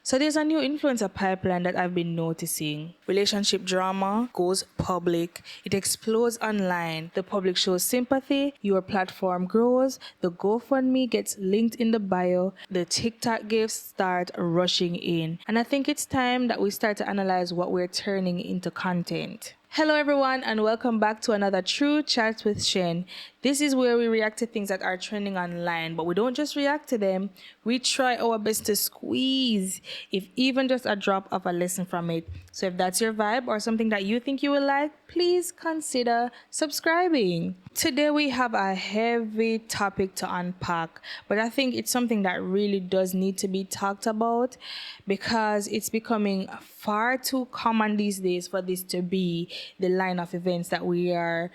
So there's a new influencer pipeline that I've been noticing. Relationship drama goes public. It explodes online. The public shows sympathy. Your platform grows. The GoFundMe gets linked in the bio. The TikTok gifts start rushing in. And I think it's time that we start to analyze what we're turning into content. Hello everyone and welcome back to another True Chat with Shen. This is where we react to things that are trending online, but we don't just react to them, we try our best to squeeze, if even just a drop of a lesson from it. So if that's your vibe or something that you think you will like, please consider subscribing. Today we have a heavy topic to unpack, but I think it's something that really does need to be talked about because it's becoming far too common these days for this to be the line of events that we are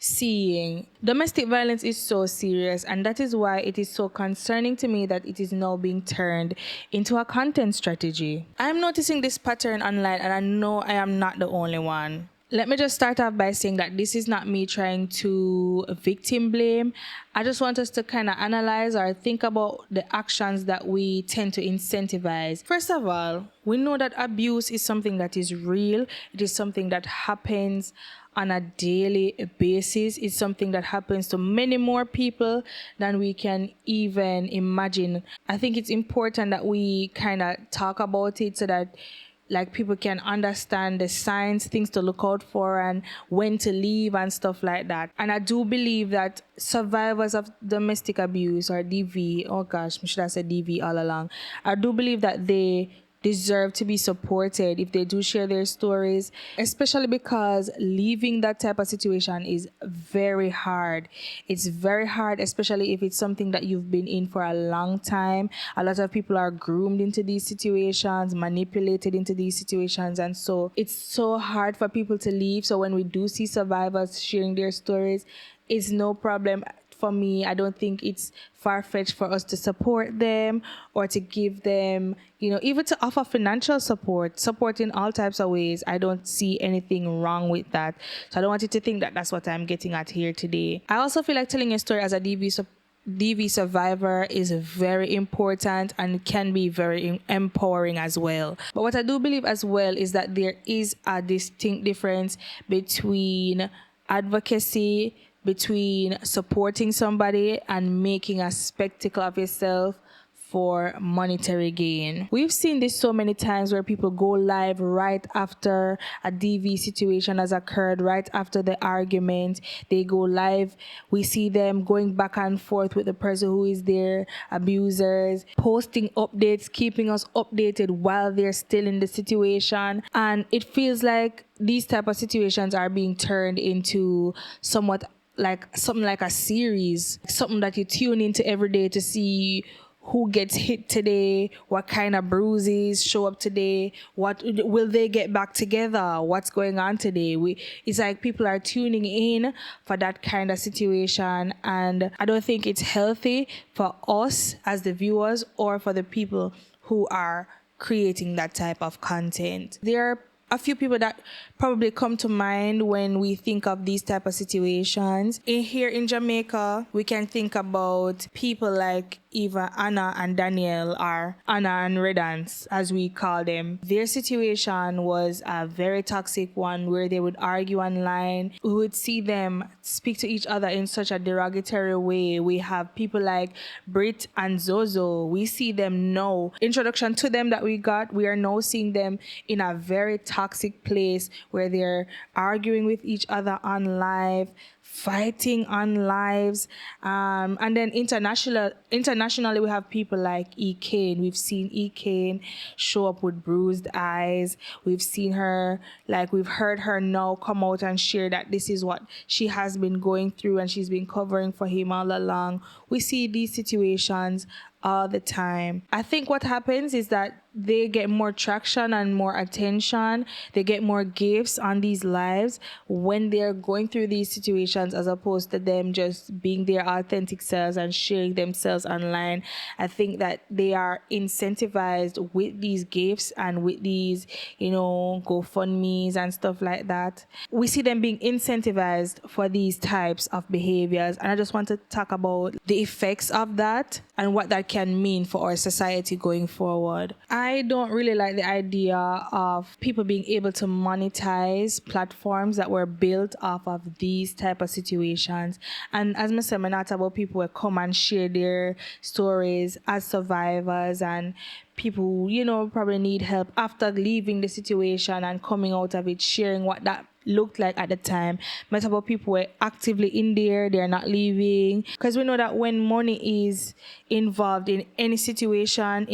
seeing. Domestic violence is so serious, and that is why it is so concerning to me that it is now being turned into a content strategy. I'm noticing this pattern online, and I know I am not the only one. Let me just start off by saying that this is not me trying to victim blame. I just want us to kind of analyze or think about the actions that we tend to incentivize. First of all, we know that abuse is something that is real. It is something that happens on a daily basis. It's something that happens to many more people than we can even imagine. I think it's important that we kind of talk about it so that people can understand the signs, things to look out for and when to leave and stuff like that. And I do believe that survivors of domestic abuse or DV, oh gosh, should I say DV all along? I do believe that they deserve to be supported if they do share their stories, especially because leaving that type of situation is very hard. It's very hard, especially if it's something that you've been in for a long time. A lot of people are groomed into these situations, manipulated into these situations, and so it's so hard for people to leave. So when we do see survivors sharing their stories, it's no problem for me. I don't think it's far-fetched for us to support them or to give them, even to offer financial support in all types of ways. I don't see anything wrong with that. So I don't want you to think that that's what I'm getting at here today. I also feel like telling a story as a DV survivor is very important and can be very empowering as well. But what I do believe as well is that there is a distinct difference between advocacy, between supporting somebody and making a spectacle of yourself for monetary gain. We've seen this so many times where people go live right after a DV situation has occurred, right after the argument. They go live. We see them going back and forth with the person who is their abusers, posting updates, keeping us updated while they're still in the situation. And it feels like these type of situations are being turned into something like a series, something that you tune into every day to see who gets hit today, what kind of bruises show up today, what will they get back together, what's going on today. It's like people are tuning in for that kind of situation, and I don't think it's healthy for us as the viewers or for the people who are creating that type of content. There are a few people that probably come to mind when we think of these type of situations. Here in Jamaica, we can think about people like Eva, Anna and Daniel, or Anna and Redance, as we call them. Their situation was a very toxic one where they would argue online. We would see them speak to each other in such a derogatory way. We have people like Brit and Zozo. We see them now. Introduction to them that we got, we are now seeing them in a very toxic place where they're arguing with each other on live, fighting on lives, and then internationally we have people like E. Kane. We've seen E. Kane show up with bruised eyes. We've seen her, we've heard her now come out and share that this is what she has been going through and she's been covering for him all along. We see these situations all the time. I think what happens is that they get more traction and more attention. They get more gifts on these lives when they're going through these situations, as opposed to them just being their authentic selves and sharing themselves online. I think that they are incentivized with these gifts and with these, GoFundMes and stuff like that. We see them being incentivized for these types of behaviors. And I just want to talk about the effects of that and what that can mean for our society going forward. I don't really like the idea of people being able to monetize platforms that were built off of these type of situations. And as I said, I'm not about people who come and share their stories as survivors and people who, probably need help after leaving the situation and coming out of it, sharing what that looked like at the time. But about people who are actively in there, they're not leaving. Because we know that when money is involved in any situation,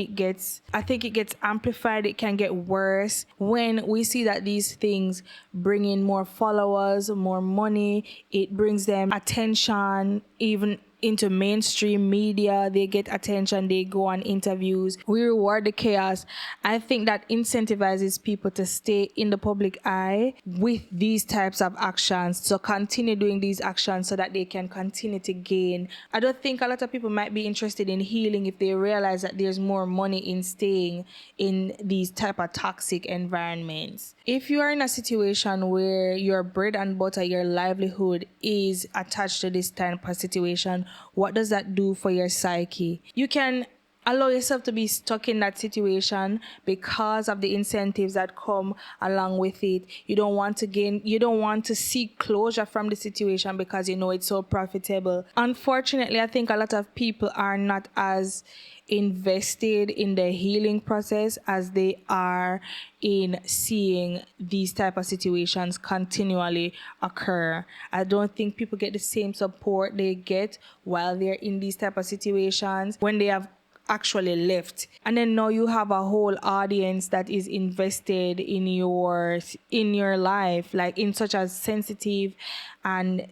I think it gets amplified. It can get worse when we see that these things bring in more followers, more money. It brings them attention, even into mainstream media. They get attention, they go on interviews, we reward the chaos. I think that incentivizes people to stay in the public eye with these types of actions, to continue doing these actions so that they can continue to gain. I don't think a lot of people might be interested in healing if they realize that there's more money in staying in these type of toxic environments. If you are in a situation where your bread and butter, your livelihood is attached to this type of situation, what does that do for your psyche? You can allow yourself to be stuck in that situation because of the incentives that come along with it. You don't want to seek closure from the situation because it's so profitable. Unfortunately, I think a lot of people are not as invested in the healing process as they are in seeing these type of situations continually occur. I don't think people get the same support they get while they're in these type of situations when they have actually left. And then now you have a whole audience that is invested in your life, like in such a sensitive and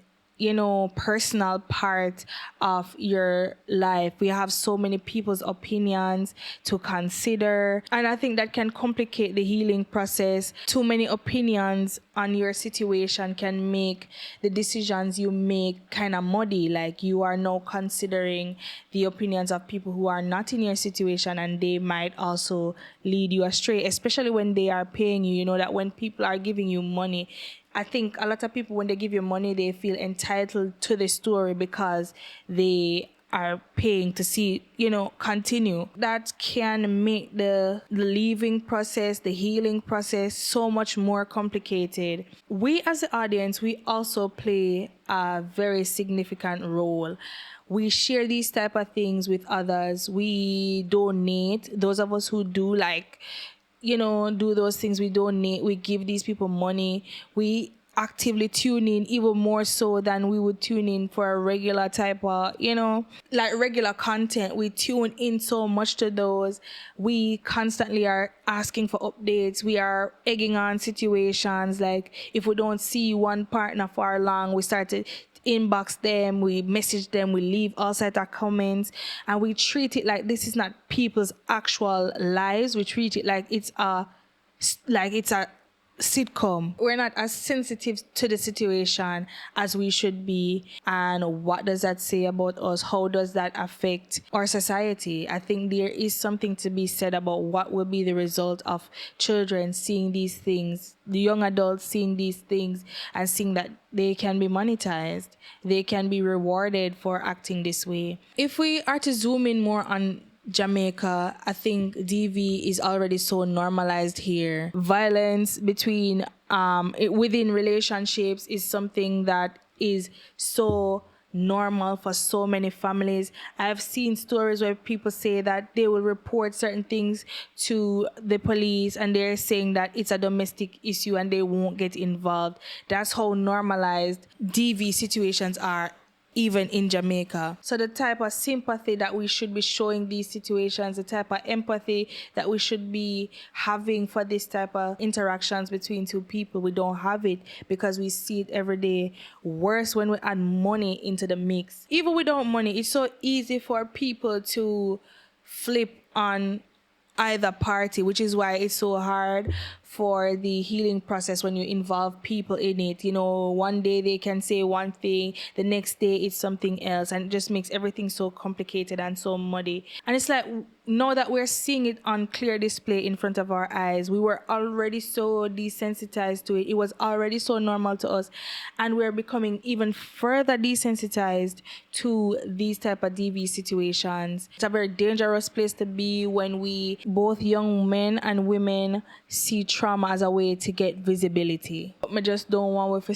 personal part of your life. We have so many people's opinions to consider, and I think that can complicate the healing process. Too many opinions on your situation can make the decisions you make kind of muddy. Like, you are now considering the opinions of people who are not in your situation, and they might also lead you astray, especially when they are paying you. That when people are giving you money, I think a lot of people, when they give you money, they feel entitled to the story because they are paying to see, continue. That can make the leaving process, the healing process, so much more complicated. We as the audience, we also play a very significant role. We share these type of things with others. We donate. Those of us who do do those things, we donate, we give these people money, we actively tune in even more so than we would tune in for a regular type of, like regular content. We tune in so much to those. We constantly are asking for updates. We are egging on situations. Like, if we don't see one partner for long, we start to inbox them, we message them, we leave all sorts of comments, and we treat it like this is not people's actual lives. We treat it like it's a sitcom. We're not as sensitive to the situation as we should be. And what does that say about us? How does that affect our society? I think there is something to be said about what will be the result of children seeing these things, the young adults seeing these things and seeing that they can be monetized, they can be rewarded for acting this way. If we are to zoom in more on Jamaica, I think DV is already so normalized here. Violence between within relationships is something that is so normal for so many families. I've seen stories where people say that they will report certain things to the police and they're saying that it's a domestic issue and they won't get involved. That's how normalized DV situations are, even in Jamaica. So the type of sympathy that we should be showing these situations, the type of empathy that we should be having for this type of interactions between two people, we don't have it because we see it every day. Worse when we add money into the mix. Even without money, it's so easy for people to flip on either party, which is why it's so hard for the healing process when you involve people in it. You know, one day they can say one thing, the next day it's something else, and it just makes everything so complicated and so muddy. And it's like, now that we're seeing it on clear display in front of our eyes, we were already so desensitized to it. It was already so normal to us, and we're becoming even further desensitized to these type of DV situations. It's a very dangerous place to be when we, both young men and women, see trauma as a way to get visibility. But I just don't want to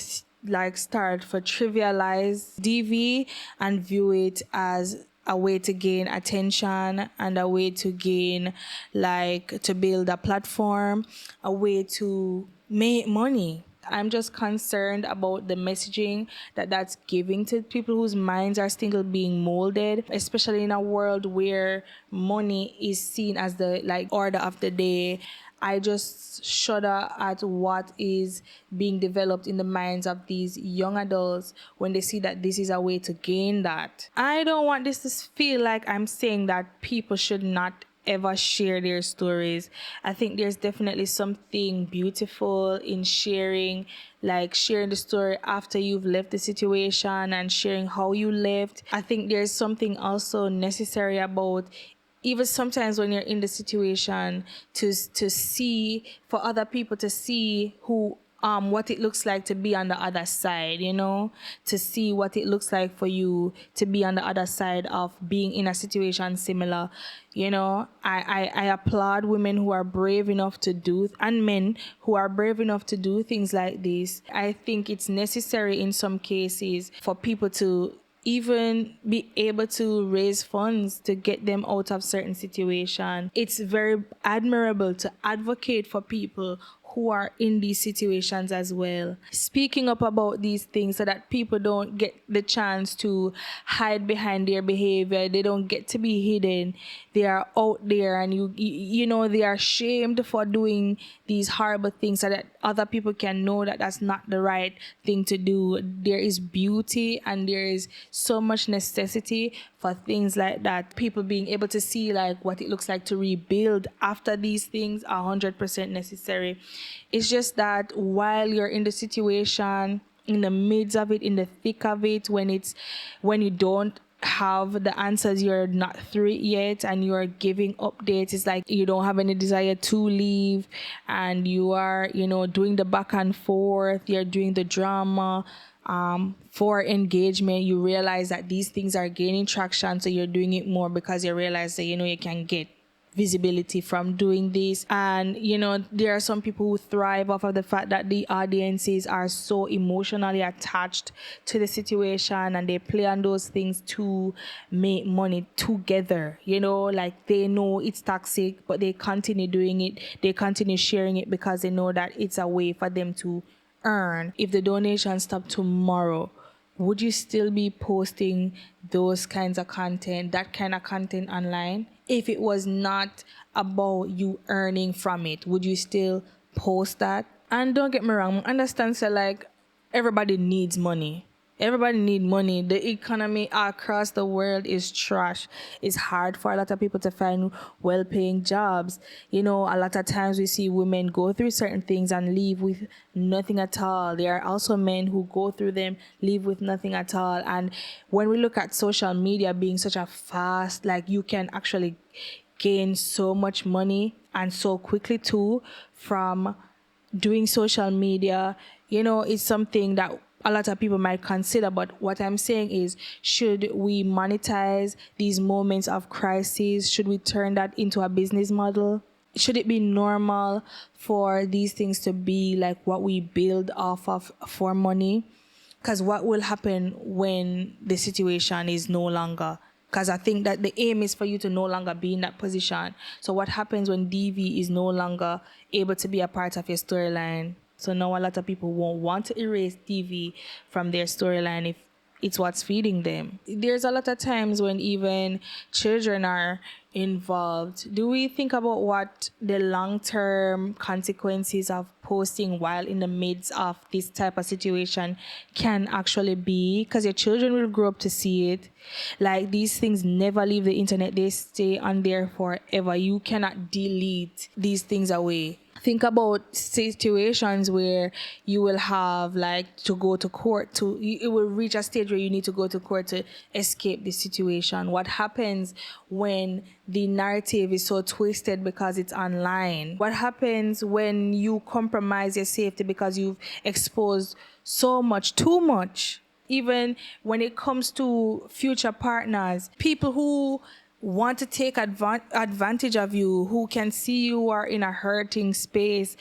start for trivialize DV and view it as a way to gain attention and a way to gain, to build a platform, a way to make money. I'm just concerned about the messaging that's giving to people whose minds are still being molded, especially in a world where money is seen as the order of the day. I just shudder at what is being developed in the minds of these young adults when they see that this is a way to gain that. I don't want this to feel like I'm saying that people should not ever share their stories. I think there's definitely something beautiful in sharing the story after you've left the situation and sharing how you left. I think there's something also necessary about, even sometimes when you're in the situation, to see, for other people to see what it looks like to be on the other side, to see what it looks like for you to be on the other side of being in a situation similar. I applaud women who are brave enough to do, and men who are brave enough to do things like this. I think it's necessary in some cases for people to even be able to raise funds to get them out of certain situations. It's very admirable to advocate for people who are in these situations as well. Speaking up about these things so that people don't get the chance to hide behind their behavior. They don't get to be hidden. They are out there, and they are shamed for doing these horrible things so that other people can know that that's not the right thing to do. There is beauty and there is so much necessity for things like that. People being able to see what it looks like to rebuild after these things are 100% necessary. It's just that while you're in the situation, in the midst of it, in the thick of it, when you don't have the answers, you're not through it yet, and you're giving updates, it's like you don't have any desire to leave, and you are doing the back and forth, you're doing the drama for engagement. You realize that these things are gaining traction, so you're doing it more because you realize that you can get visibility from doing this. And there are some people who thrive off of the fact that the audiences are so emotionally attached to the situation, and they play on those things to make money together. They know it's toxic, but they continue doing it, they continue sharing it because they know that it's a way for them to earn. If the donations stop tomorrow, would you still be posting those kinds of content, that kind of content online? If it was not about you earning from it, would you still post that? And don't get me wrong, understand, everybody needs money. Everybody need money. The economy across the world is trash. It's hard for a lot of people to find well-paying jobs. A lot of times we see women go through certain things and leave with nothing at all. There are also men who go through them, leave with nothing at all. And when we look at social media being such a fast, you can actually gain so much money and so quickly too from doing social media, it's something that a lot of people might consider. But what I'm saying is, should we monetize these moments of crisis? Should we turn that into a business model? Should it be normal for these things to be what we build off of for money? Because what will happen when the situation is no longer? Because I think that the aim is for you to no longer be in that position. So what happens when DV is no longer able to be a part of your storyline? So now a lot of people won't want to erase DV from their storyline if it's what's feeding them. There's a lot of times when even children are involved. Do we think about what the long-term consequences of posting while in the midst of this type of situation can actually be? Because your children will grow up to see it. These things never leave the internet. They stay on there forever. You cannot delete these things away. think about situations where you will have like to go to court it will reach a stage where you need to go to court to escape the situation. What happens when the narrative is so twisted because it's online? What happens when you compromise your safety because you've exposed so much, too much? Even when it comes to future partners, people who want to take advantage of you, who can see you are in a hurting space.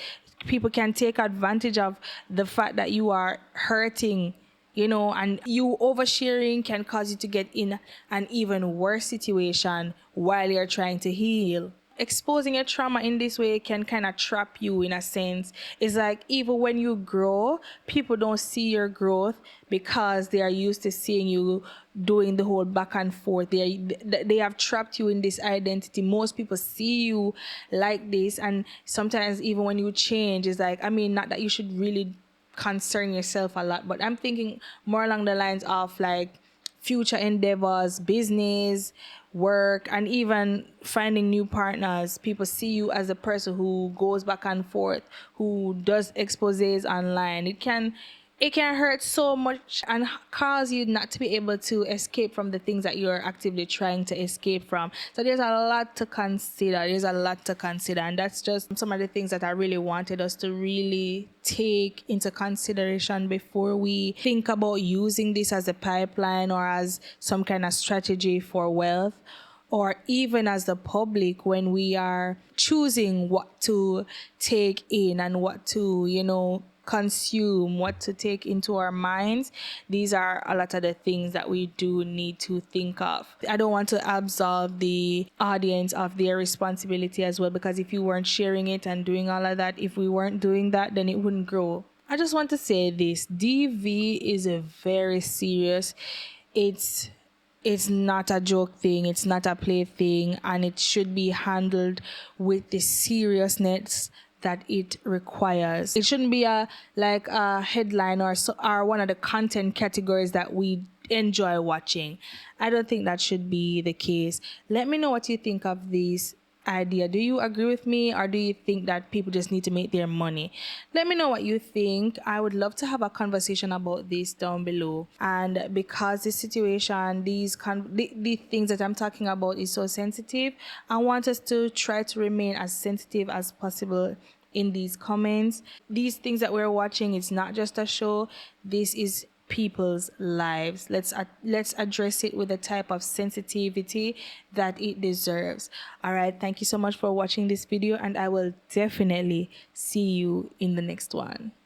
People can take advantage of the fact that you are hurting, and you oversharing can cause you to get in an even worse situation while you're trying to heal. Exposing your trauma in this way can kind of trap you in a sense. It's like even when you grow, people don't see your growth because they are used to seeing you doing the whole back and forth. They have trapped you in this identity. Most people see you like this, and sometimes even when you change, it's like, I mean, not that you should really concern yourself a lot, but I'm thinking more along the lines of like future endeavors, business, work, and even finding new partners. People see you as a person who goes back and forth, who does exposés online. It can hurt so much and cause you not to be able to escape from the things that you're actively trying to escape from. So there's a lot to consider. And that's just some of the things that I really wanted us to really take into consideration before we think about using this as a pipeline or as some kind of strategy for wealth, or even as the public when we are choosing what to take in and what to, consume, what to take into our minds. These are a lot of the things that we do need to think of. I don't want to absolve the audience of their responsibility as well, because if you weren't sharing it and doing all of that, if we weren't doing that, then it wouldn't grow. I just want to say this: DV is a very serious. It's not a joke thing, it's not a play thing, and it should be handled with the seriousness that it requires. It shouldn't be a headline or one of the content categories that we enjoy watching. I don't think that should be the case. Let me know what you think of this idea. Do you agree with me, or do you think that people just need to make their money? Let me know what you think. I would love to have a conversation about this down below. And because the situation, the things that I'm talking about is so sensitive, I want us to try to remain as sensitive as possible in these comments. These things that we're watching, it's not just a show. This is people's lives. Let's address it with the type of sensitivity that it deserves. All right, thank you so much for watching this video, and I will definitely see you in the next one.